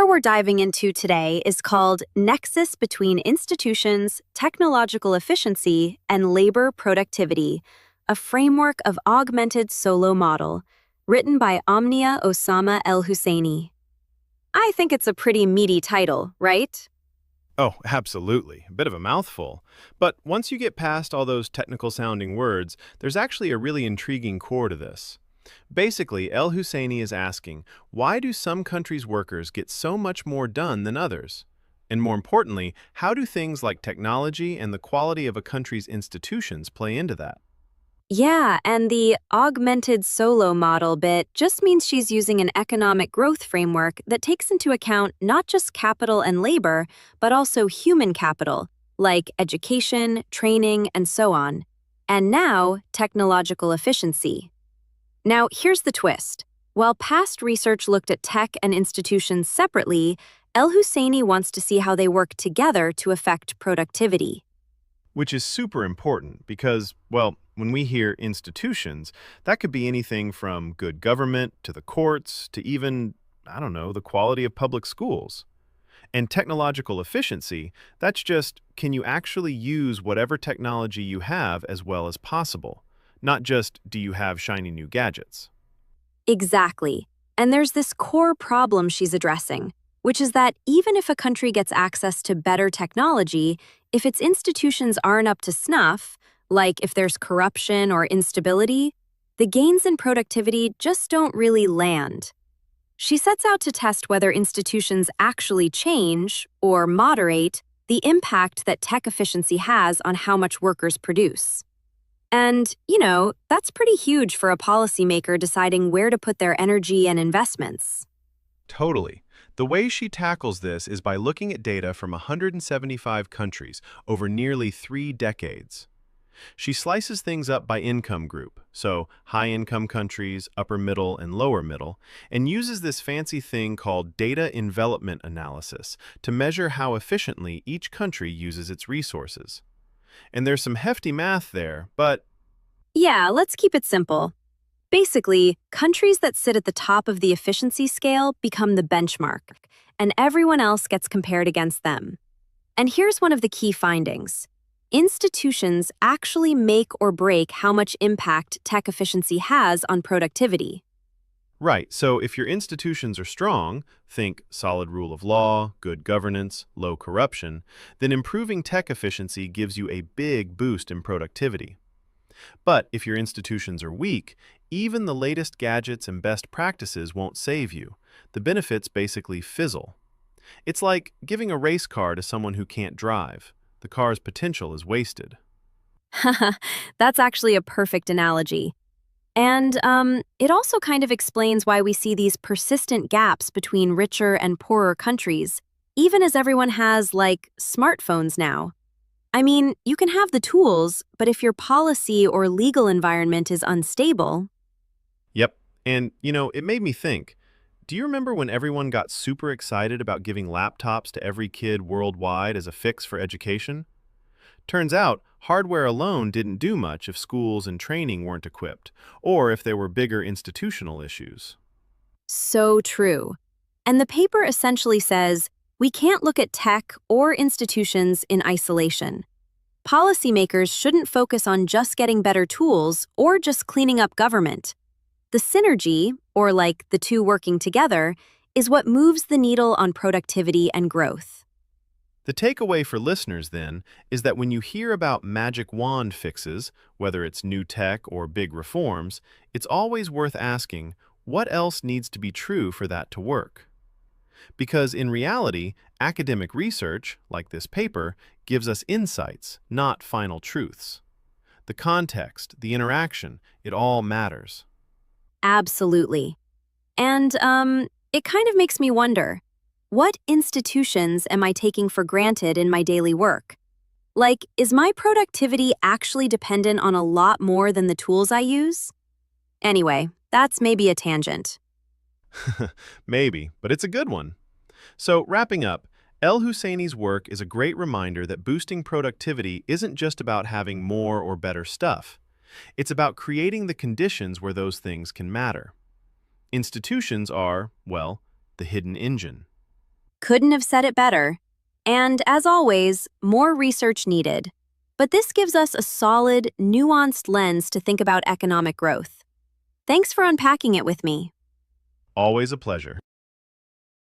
paper we're diving into today is called Nexus Between Institutions, Technological Efficiency, and Labor Productivity, a framework of Augmented Solow Model, written by Omnia Osama El-Husseini. I think it's a pretty meaty title, right? Oh, absolutely. A bit of a mouthful. But once you get past all those technical-sounding words, there's actually a really intriguing core to this. Basically, El-Husseini is asking, why do some countries' workers get so much more done than others? And more importantly, how do things like technology and the quality of a country's institutions play into that? Yeah, and the Augmented Solow Model bit just means she's using an economic growth framework that takes into account not just capital and labor, but also human capital, like education, training, and so on. And now, technological efficiency. Now, here's the twist. While past research looked at tech and institutions separately, El-Husseini wants to see how they work together to affect productivity. Which is super important because, well, when we hear institutions, that could be anything from good government to the courts to even, I don't know, the quality of public schools. And technological efficiency, that's just, can you actually use whatever technology you have as well as possible? Not just, do you have shiny new gadgets? Exactly. And there's this core problem she's addressing, which is that even if a country gets access to better technology, if its institutions aren't up to snuff, like if there's corruption or instability, the gains in productivity just don't really land. She sets out to test whether institutions actually change, or moderate, the impact that tech efficiency has on how much workers produce. And, that's pretty huge for a policymaker deciding where to put their energy and investments. Totally. The way she tackles this is by looking at data from 175 countries over nearly 3 decades. She slices things up by income group, so high-income countries, upper middle, and lower middle, and uses this fancy thing called data envelopment analysis to measure how efficiently each country uses its resources. And there's some hefty math there, but Yeah, let's keep it simple. Basically, countries that sit at the top of the efficiency scale become the benchmark, and everyone else gets compared against them. And here's one of the key findings. Institutions actually make or break how much impact tech efficiency has on productivity. right, so if your institutions are strong, think solid rule of law, good governance, low corruption, then improving tech efficiency gives you a big boost in productivity. But if your institutions are weak, even the latest gadgets and best practices won't save you. The benefits basically fizzle. It's like giving a race car to someone who can't drive. The car's potential is wasted. That's actually a perfect analogy. And it also kind of explains why we see these persistent gaps between richer and poorer countries, even as everyone has, like, smartphones now. I mean, you can have the tools, but if your policy or legal environment is unstable. Yep, and it made me think. Do you remember when everyone got super excited about giving laptops to every kid worldwide as a fix for education? Turns out, hardware alone didn't do much if schools and training weren't equipped, or if there were bigger institutional issues. So true. And the paper essentially says we can't look at tech or institutions in isolation. Policymakers shouldn't focus on just getting better tools or just cleaning up government. The synergy, or like the two working together, is what moves the needle on productivity and growth. The takeaway for listeners, then, is that when you hear about magic wand fixes, whether it's new tech or big reforms, it's always worth asking, what else needs to be true for that to work? Because in reality, academic research, like this paper, gives us insights, not final truths. The context, the interaction, it all matters. Absolutely. And it kind of makes me wonder, what institutions am I taking for granted in my daily work? Like, is my productivity actually dependent on a lot more than the tools I use? Anyway, that's maybe a tangent. Maybe, but it's a good one. So, wrapping up, El-Husseini's work is a great reminder that boosting productivity isn't just about having more or better stuff. It's about creating the conditions where those things can matter. Institutions are, well, the hidden engine. Couldn't have said it better. And as always, more research needed. But this gives us a solid, nuanced lens to think about economic growth. Thanks for unpacking it with me. Always a pleasure.